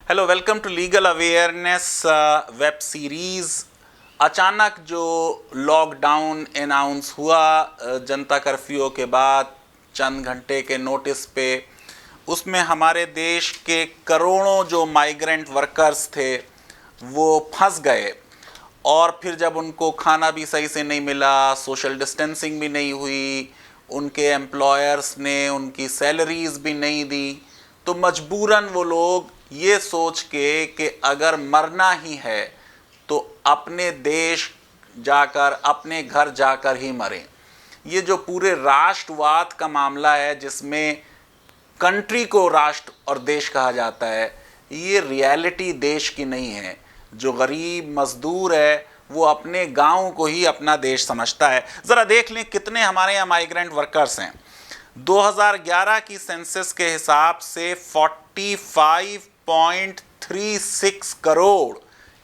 Hello, welcome to legal awareness web series. अचानक जो lockdown announce हुआ जनता कर्फ्यू के बाद चंद घंटे के नोटिस पे, उसमें हमारे देश के करोड़ों जो माइग्रेंट वर्कर्स थे वो फंस गए। और फिर जब उनको खाना भी सही से नहीं मिला, सोशल डिस्टेंसिंग भी नहीं हुई, उनके एम्प्लॉयर्स ने उनकी सैलरीज भी नहीं दी, तो मजबूरन वो लोग ये सोच के कि अगर मरना ही है तो अपने देश जाकर, अपने घर जाकर ही मरें। ये जो पूरे राष्ट्रवाद का मामला है, जिसमें कंट्री को राष्ट्र और देश कहा जाता है, ये रियलिटी देश की नहीं है। जो गरीब मजदूर है वो अपने गांव को ही अपना देश समझता है। ज़रा देख लें कितने हमारे यहाँ माइग्रेंट वर्कर्स हैं। 2011 की सेंसस के हिसाब से 45.36 करोड़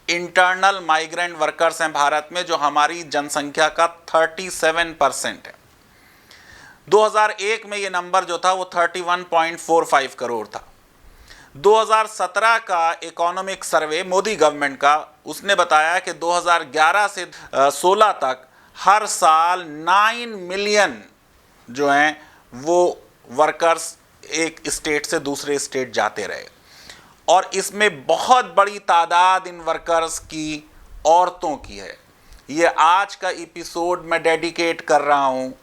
इंटरनल माइग्रेंट वर्कर्स हैं भारत में, जो हमारी जनसंख्या का 37% है। 2001 में ये नंबर जो था वो 31.45 करोड़ था। 2017 का इकोनॉमिक सर्वे मोदी गवर्नमेंट का, उसने बताया कि 2011 से 16 तक हर साल 9 मिलियन जो हैं वो वर्कर्स एक स्टेट से दूसरे स्टेट जाते रहे। और इसमें बहुत बड़ी तादाद इन वर्कर्स की औरतों की है। ये आज का एपिसोड मैं डेडिकेट कर रहा हूँ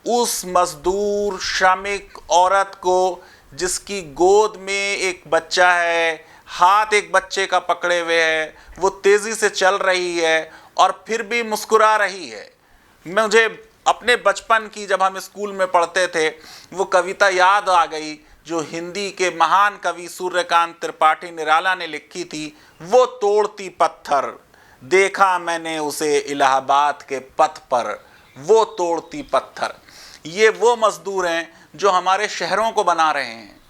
उस मजदूर श्रमिक औरत को जिसकी गोद में एक बच्चा है, हाथ एक बच्चे का पकड़े हुए है, वो तेज़ी से चल रही है और फिर भी मुस्कुरा रही है। मुझे अपने बचपन की, जब हम स्कूल में पढ़ते थे, वो कविता याद आ गई जो हिंदी के महान कवि सूर्यकांत त्रिपाठी निराला ने लिखी थी। वो तोड़ती पत्थर, देखा मैंने उसे इलाहाबाद के पथ पर, वो तोड़ती पत्थर। ये वो मजदूर हैं जो हमारे शहरों को बना रहे हैं।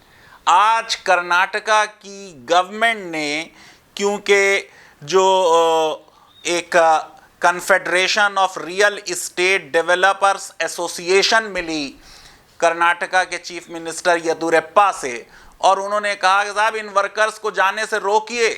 आज कर्नाटका की गवर्नमेंट ने, क्योंकि जो एक confederation of real estate developers association मिली कर्नाटका के चीफ मिनिस्टर येदुरप्पा से, और उन्होंने कहा कि साहब इन वर्कर्स को जाने से रोकिए,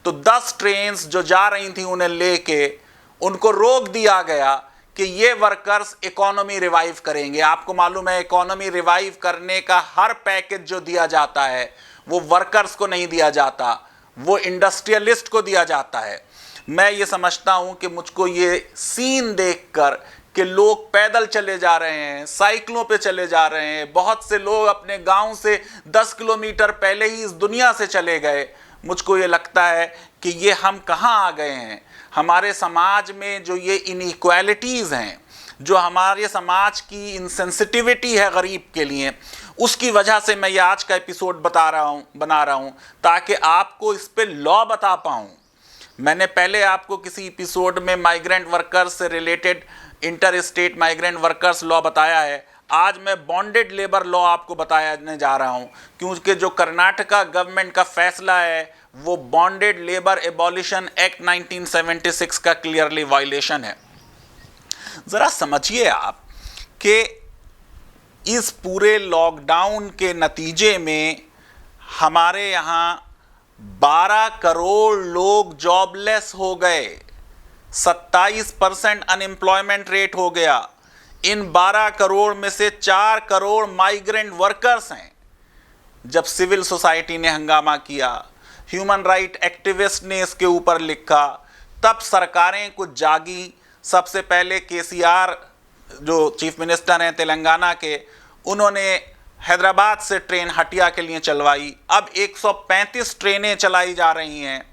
तो 10 ट्रेन्स जो जा रही थी उन्हें लेके उनको रोक दिया गया कि ये वर्कर्स इकोनॉमी रिवाइव करेंगे। आपको मालूम है, इकोनॉमी रिवाइव करने का हर पैकेज जो दिया जाता है वो वर्कर्स को नहीं दिया जाता, वो इंडस्ट्रियलिस्ट को दिया जाता है। मैं ये समझता हूँ कि मुझको ये सीन देखकर कि लोग पैदल चले जा रहे हैं, साइकिलों पे चले जा रहे हैं, बहुत से लोग अपने गांव से 10 किलोमीटर पहले ही इस दुनिया से चले गए, मुझको ये लगता है कि ये हम कहाँ आ गए हैं। हमारे समाज में जो ये इनइक्वालिटीज़ हैं, जो हमारे समाज की इनसेंसिटिविटी है गरीब के लिए, उसकी वजह से मैं ये आज का एपिसोड बना रहा हूँ ताकि आपको इस पे लॉ बता पाऊँ। मैंने पहले आपको किसी एपिसोड में माइग्रेंट वर्कर्स से related inter state migrant workers law बताया है। आज मैं बॉन्डेड लेबर लॉ आपको बताने जा रहा हूँ, क्योंकि जो कर्नाटका गवर्नमेंट का फैसला है वो बॉन्डेड लेबर एबॉलिशन एक्ट 1976 का क्लियरली वायलेशन है। ज़रा समझिए आप कि इस पूरे लॉकडाउन के नतीजे में हमारे यहाँ 12 करोड़ लोग जॉबलेस हो गए, 27% अनएम्प्लॉयमेंट रेट हो गया। इन 12 करोड़ में से 4 करोड़ माइग्रेंट वर्कर्स हैं। जब सिविल सोसाइटी ने हंगामा किया, ह्यूमन राइट एक्टिविस्ट ने इसके ऊपर लिखा, तब सरकारें कुछ जागी। सबसे पहले केसीआर जो चीफ मिनिस्टर हैं तेलंगाना के, उन्होंने हैदराबाद से ट्रेन हटिया के लिए चलवाई। अब 135 ट्रेनें चलाई जा रही हैं।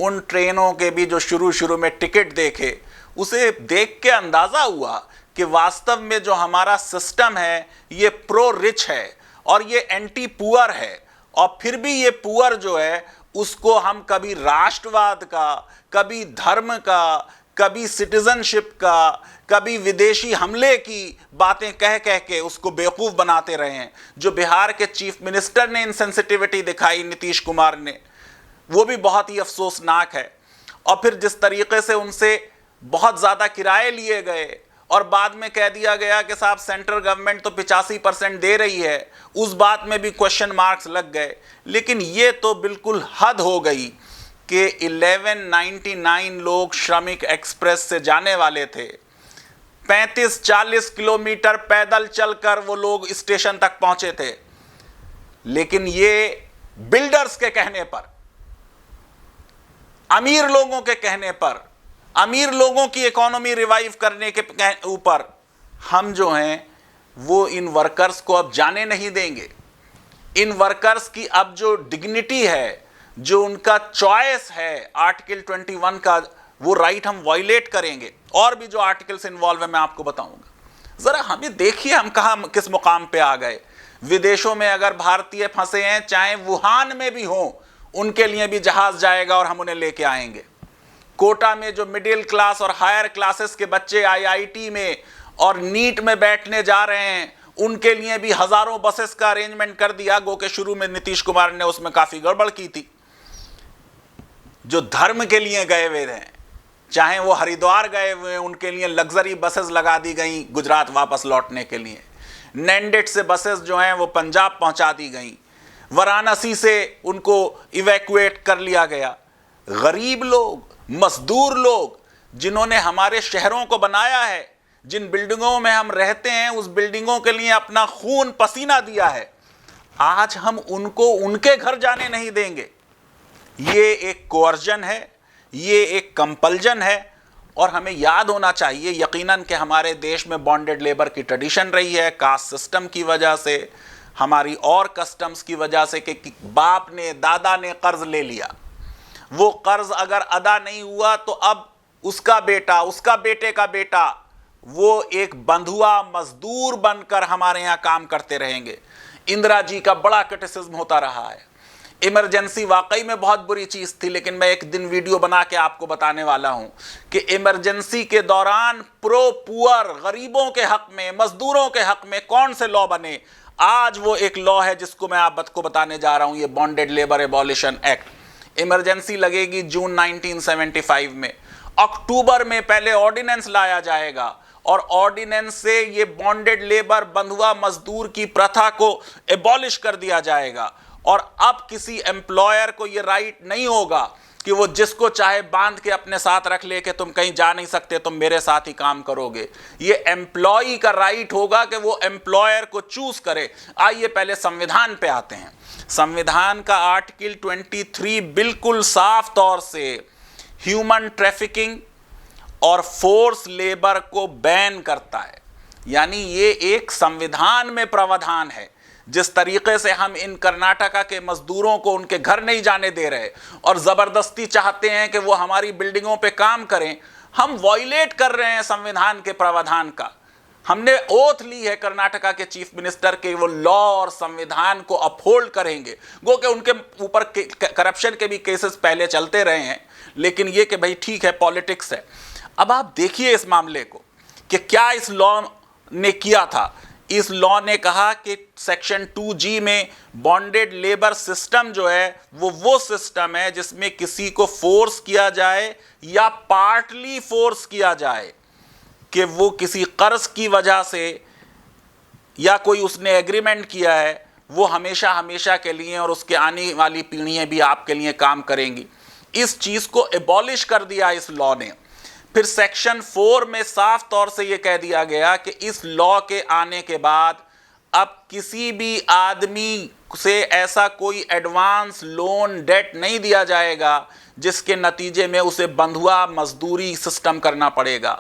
उन ट्रेनों के भी जो शुरू में टिकट देखे, उसे देख के अंदाज़ा हुआ कि वास्तव में जो हमारा सिस्टम है ये प्रो रिच है और ये एंटी पुअर है। और फिर भी ये पुअर जो है उसको हम कभी राष्ट्रवाद का, कभी धर्म का, कभी सिटीजनशिप का, कभी विदेशी हमले की बातें कह के उसको बेवकूफ़ बनाते रहे हैं। जो बिहार के चीफ मिनिस्टर ने इनसेंसिटिविटी दिखाई, नीतीश कुमार ने, वो भी बहुत ही अफसोसनाक है। और फिर जिस तरीके से उनसे बहुत ज़्यादा किराए लिए गए और बाद में कह दिया गया कि साहब सेंट्रल गवर्नमेंट तो 85% दे रही है, उस बात में भी क्वेश्चन मार्क्स लग गए। लेकिन ये तो बिल्कुल हद हो गई कि 1199 लोग श्रमिक एक्सप्रेस से जाने वाले थे, 35-40 किलोमीटर पैदल चलकर वो लोग स्टेशन तक पहुंचे थे। लेकिन ये बिल्डर्स के कहने पर, अमीर लोगों के कहने पर, अमीर लोगों की इकोनॉमी रिवाइव करने के ऊपर हम जो हैं वो इन वर्कर्स को अब जाने नहीं देंगे। इन वर्कर्स की अब जो डिग्निटी है, जो उनका चॉइस है आर्टिकल 21 का, वो राइट हम वायलेट करेंगे। और भी जो आर्टिकल्स इन्वॉल्व है मैं आपको बताऊंगा। जरा हमें देखिए हम कहां किस मुकाम पे आ गए। विदेशों में अगर भारतीय फंसे हैं, चाहे वुहान में भी हों, उनके लिए भी जहाज जाएगा और हम उन्हें लेके आएंगे। कोटा में जो मिडिल क्लास और हायर क्लासेस के बच्चे आईआईटी में और नीट में बैठने जा रहे हैं, उनके लिए भी हजारों बसेस का अरेंजमेंट कर दिया। गो के शुरू में नीतीश कुमार ने उसमें काफी गड़बड़ की थी। जो धर्म के लिए गए हुए हैं, चाहे वो हरिद्वार गए हुए हैं, उनके लिए लग्जरी बसेस लगा दी गई गुजरात वापस लौटने के लिए। नैंडेड से बसेस जो हैं वो पंजाब पहुंचा दी गई। वाराणसी से उनको इवैक्यूएट कर लिया गया। गरीब लोग, मजदूर लोग, जिन्होंने हमारे शहरों को बनाया है, जिन बिल्डिंगों में हम रहते हैं, उस बिल्डिंगों के लिए अपना खून पसीना दिया है, आज हम उनको उनके घर जाने नहीं देंगे। ये एक कोअर्जन है, ये एक कंपल्जन है। और हमें याद होना चाहिए यकीनन कि हमारे देश में बॉन्डेड लेबर की ट्रेडिशन रही है, कास्ट सिस्टम की वजह से, हमारी और कस्टम्स की वजह से कि बाप ने, दादा ने कर्ज ले लिया। वो कर्ज अगर अदा नहीं हुआ तो अब उसका बेटा, उसका बेटे का बेटा, वो एक बंधुआ मजदूर बनकर हमारे यहाँ काम करते रहेंगे। इंदिरा जी का बड़ा क्रिटिसिज्म होता रहा है। इमरजेंसी वाकई में बहुत बुरी चीज थी, लेकिन मैं एक दिन वीडियो बना के आपको बताने वाला हूं कि इमरजेंसी के दौरान प्रो पुअर, गरीबों के हक में, मजदूरों के हक में कौन से लॉ बने। आज वो एक लॉ है जिसको मैं आपको बताने जा रहा हूं, ये bonded labour abolition act. Emergency लगेगी जून 1975 में। अक्टूबर में पहले ऑर्डिनेंस लाया जाएगा और ऑर्डिनेंस से ये बॉन्डेड लेबर, बंधुआ मजदूर की प्रथा को एबॉलिश कर दिया जाएगा। और अब किसी एम्प्लॉयर को ये राइट नहीं होगा कि वो जिसको चाहे बांध के अपने साथ रख ले कि तुम कहीं जा नहीं सकते, तुम मेरे साथ ही काम करोगे। ये एम्प्लॉई का राइट होगा कि वो एम्प्लॉयर को चूज करे। आइए पहले संविधान पे आते हैं। संविधान का आर्टिकल 23 बिल्कुल साफ तौर से ह्यूमन ट्रैफिकिंग और फोर्स लेबर को बैन करता है। यानी ये एक संविधान में प्रावधान है। जिस तरीके से हम इन कर्नाटका के मजदूरों को उनके घर नहीं जाने दे रहे और जबरदस्ती चाहते हैं कि वो हमारी बिल्डिंगों पे काम करें, हम वॉयलेट कर रहे हैं संविधान के प्रावधान का। हमने ओथ ली है कर्नाटका के चीफ मिनिस्टर के वो लॉ और संविधान को अपहोल्ड करेंगे। गो के उनके ऊपर करप्शन के भी केसेस पहले चलते रहे हैं, लेकिन ये कि भाई ठीक है, पॉलिटिक्स है। अब आप देखिए इस मामले को कि क्या इस लॉ ने किया था। इस लॉ ने कहा कि सेक्शन 2G में बॉन्डेड लेबर सिस्टम जो है वो सिस्टम है जिसमें किसी को फोर्स किया जाए या पार्टली फोर्स किया जाए कि वो किसी कर्ज की वजह से या कोई उसने एग्रीमेंट किया है, वो हमेशा हमेशा के लिए और उसके आने वाली पीढ़ियां भी आपके लिए काम करेंगी। इस चीज को एबॉलिश कर दिया इस लॉ ने। फिर सेक्शन 4 में साफ तौर से यह कह दिया गया कि इस लॉ के आने के बाद अब किसी भी आदमी से ऐसा कोई एडवांस लोन डेट नहीं दिया जाएगा जिसके नतीजे में उसे बंधुआ मजदूरी सिस्टम करना पड़ेगा।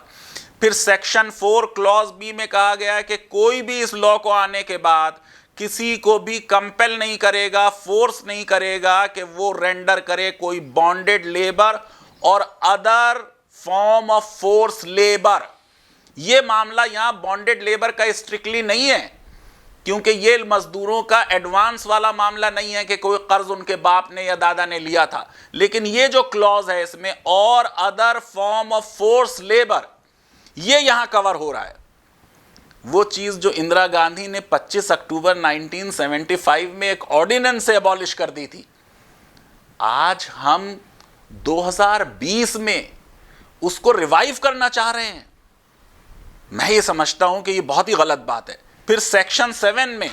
फिर सेक्शन 4 क्लॉज बी में कहा गया है कि कोई भी इस लॉ को आने के बाद किसी को भी कंपेल नहीं करेगा, फोर्स नहीं करेगा कि वो रेंडर करे कोई बॉन्डेड लेबर और other form of force labour. ये मामला यहां बॉन्डेड लेबर का स्ट्रिक्टली नहीं है, क्योंकि ये मजदूरों का एडवांस वाला मामला नहीं है कि कोई कर्ज उनके बाप ने या दादा ने लिया था। लेकिन ये जो क्लॉज है इसमें और other form of force labour, ये यहां कवर हो रहा है। वो चीज जो इंदिरा गांधी ने 25 अक्टूबर 1975 में एक ऑर्डिनेंस से एबॉलिश कर दी थी, आज हम 2020 में उसको रिवाइव करना चाह रहे हैं। मैं ये समझता हूं कि ये बहुत ही गलत बात है। फिर सेक्शन 7 में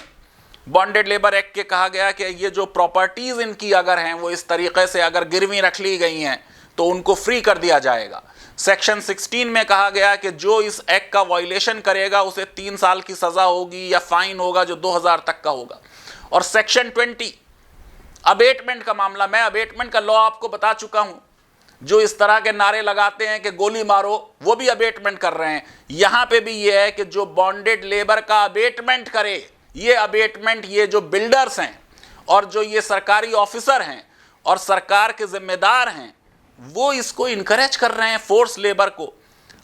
बॉन्डेड लेबर एक्ट के कहा गया कि ये जो प्रॉपर्टीज इनकी अगर हैं वो इस तरीके से अगर गिरवी रख ली गई हैं तो उनको फ्री कर दिया जाएगा। सेक्शन 16 में कहा गया कि जो इस एक्ट का वायलेशन करेगा उसे 3 साल की सजा होगी या फाइन होगा जो 2000 तक का होगा। और सेक्शन 20 अबेटमेंट का मामला, मैं अबेटमेंट का लॉ आपको बता चुका हूं। जो इस तरह के नारे लगाते हैं कि गोली मारो, वो भी अबेटमेंट कर रहे हैं। यहां पे भी ये है कि जो बॉन्डेड लेबर का अबेटमेंट करे, ये अबेटमेंट ये जो बिल्डर्स हैं और जो ये सरकारी ऑफिसर हैं और सरकार के जिम्मेदार हैं, वो इसको इनकरेज कर रहे हैं, फोर्स लेबर को।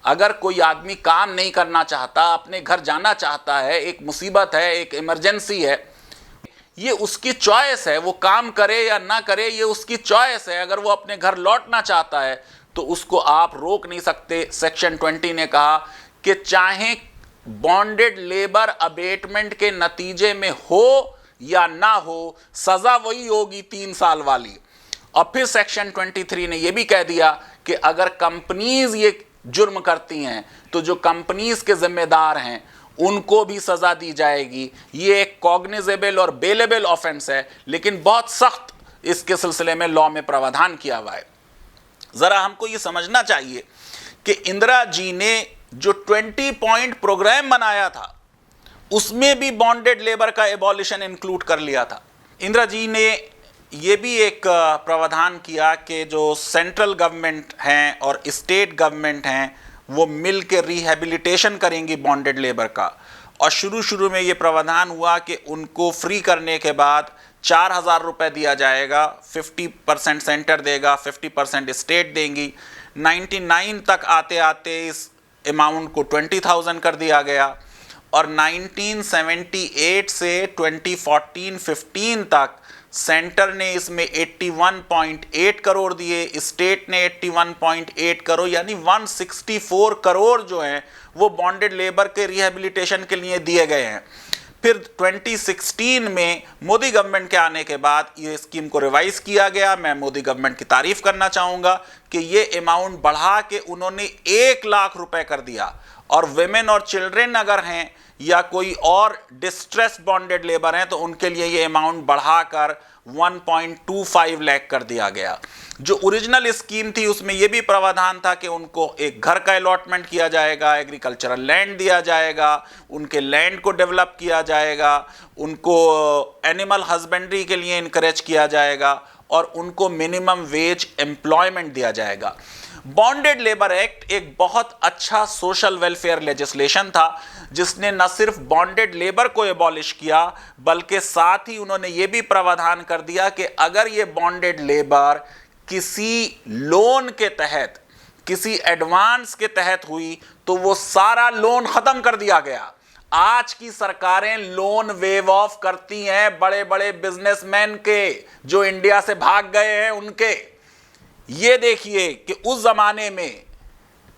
अगर कोई आदमी काम नहीं करना चाहता, अपने घर जाना चाहता है, एक मुसीबत है, एक इमरजेंसी है, ये उसकी चॉइस है, वो काम करे या ना करे, ये उसकी चॉइस है। अगर वो अपने घर लौटना चाहता है तो उसको आप रोक नहीं सकते। सेक्शन 20 ने कहा कि चाहे बॉन्डेड लेबर अबेटमेंट के नतीजे में हो या ना हो, सजा वही होगी 3 साल वाली। और फिर सेक्शन 23 ने यह भी कह दिया कि अगर कंपनीज ये जुर्म करती हैं तो जो कंपनीज के जिम्मेदार हैं उनको भी सजा दी जाएगी। ये एक कॉग्निजेबल और बेलेबल ऑफेंस है, लेकिन बहुत सख्त इसके सिलसिले में लॉ में प्रावधान किया हुआ है। जरा हमको ये समझना चाहिए कि इंदिरा जी ने जो 20 पॉइंट प्रोग्राम बनाया था उसमें भी बॉन्डेड लेबर का एबॉलिशन इंक्लूड कर लिया था। इंदिरा जी ने ये भी एक प्रावधान किया कि जो सेंट्रल गवर्नमेंट हैं और स्टेट गवर्नमेंट हैं वो मिल के रिहेबिलिटेशन करेंगी बॉन्डेड लेबर का। और शुरू में ये प्रावधान हुआ कि उनको फ्री करने के बाद 4000 रुपये दिया जाएगा, 50% सेंटर देगा, 50% स्टेट देंगी। 99 तक आते आते इस अमाउंट को 20,000 कर दिया गया और 1978 से 2014-15 तक सेंटर ने इसमें 81.8 करोड़ दिए, स्टेट ने 81.8 करोड़, यानी 164 करोड़ जो हैं वो बॉन्डेड लेबर के रिहेबिलिटेशन के लिए दिए गए हैं। फिर 2016 में मोदी गवर्नमेंट के आने के बाद ये स्कीम को रिवाइज किया गया। मैं मोदी गवर्नमेंट की तारीफ करना चाहूँगा कि ये अमाउंट बढ़ा के उन्होंने 1 लाख रुपए कर दिया। और विमेन और चिल्ड्रेन अगर हैं या कोई और डिस्ट्रेस बॉन्डेड लेबर हैं तो उनके लिए ये अमाउंट बढ़ाकर 1.25 लाख कर दिया गया। जो ओरिजिनल स्कीम थी उसमें यह भी प्रावधान था कि उनको एक घर का अलॉटमेंट किया जाएगा, एग्रीकल्चरल लैंड दिया जाएगा, उनके लैंड को डेवलप किया जाएगा, उनको एनिमल हस्बेंड्री के लिए इनकरेज किया जाएगा और उनको मिनिमम वेज एम्प्लॉयमेंट दिया जाएगा। बॉन्डेड लेबर एक्ट एक बहुत अच्छा सोशल वेलफेयर लेजिस्लेशन था जिसने न सिर्फ बॉन्डेड लेबर को एबॉलिश किया बल्कि साथ ही उन्होंने ये भी प्रावधान कर दिया कि अगर ये बॉन्डेड लेबर किसी लोन के तहत, किसी एडवांस के तहत हुई तो वो सारा लोन खत्म कर दिया गया। आज की सरकारें लोन वेव ऑफ करती हैं बड़े बड़े बिजनेसमैन के जो इंडिया से भाग गए हैं उनके। ये देखिए कि उस जमाने में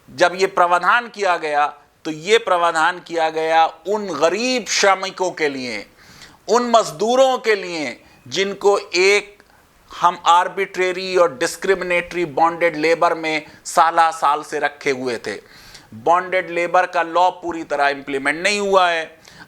जब ये प्रावधान किया गया तो ये प्रावधान किया गया उन गरीब श्रमिकों के लिए, उन मजदूरों के लिए जिनको एक हम आर्बिट्रेरी और डिस्क्रिमिनेटरी बॉन्डेड लेबर में साल से रखे हुए थे। बॉन्डेड लेबर का लॉ पूरी तरह इंप्लीमेंट नहीं हुआ है।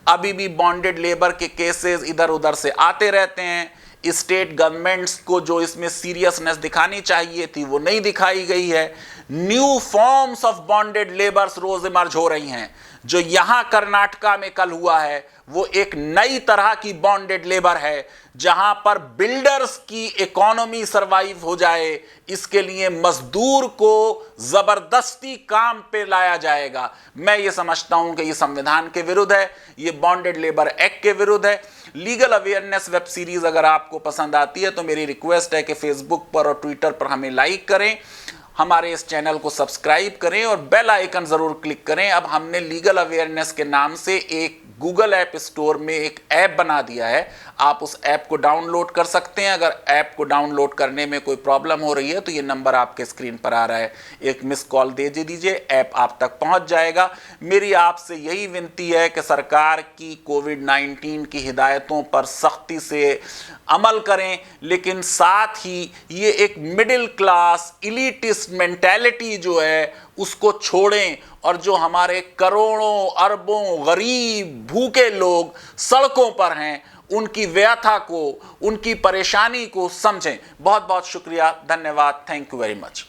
अभी भी बॉन्डेड लेबर के केसेस इधर उधर से आते रहते हैं। स्टेट गवर्नमेंट्स को जो इसमें सीरियसनेस दिखानी चाहिए थी वो नहीं दिखाई गई है। New forms of bonded labours रोज इमर्ज हो रही हैं। जो यहां कर्नाटका में कल हुआ है वो एक नई तरह की बॉन्डेड लेबर है जहां पर बिल्डर्स की इकोनॉमी सरवाइव हो जाए, इसके लिए मजदूर को जबरदस्ती काम पे लाया जाएगा। मैं ये समझता हूं कि ये संविधान के विरुद्ध है, ये बॉन्डेड लेबर एक्ट के विरुद्ध है। लीगल अवेयरनेस वेब सीरीज अगर आपको पसंद आती है तो मेरी रिक्वेस्ट है कि फेसबुक पर और ट्विटर पर हमें लाइक करें, हमारे इस चैनल को सब्सक्राइब करें और बेल आइकन जरूर क्लिक करें। अब हमने लीगल अवेयरनेस के नाम से एक गूगल ऐप स्टोर में एक ऐप बना दिया है, आप उस ऐप को डाउनलोड कर सकते हैं। अगर ऐप को डाउनलोड करने में कोई प्रॉब्लम हो रही है तो ये नंबर आपके स्क्रीन पर आ रहा है, एक मिस कॉल दे दीजिए, ऐप आप तक पहुंच जाएगा। मेरी आपसे यही विनती है कि सरकार की कोविड-19 की हिदायतों पर सख्ती से अमल करें, लेकिन साथ ही ये एक मिडिल क्लास इलीटिस्ट मेंटालिटी जो है उसको छोड़ें और जो हमारे करोड़ों अरबों गरीब भूखे लोग सड़कों पर हैं उनकी व्यथा को, उनकी परेशानी को समझें। बहुत बहुत शुक्रिया, धन्यवाद, थैंक यू वेरी मच।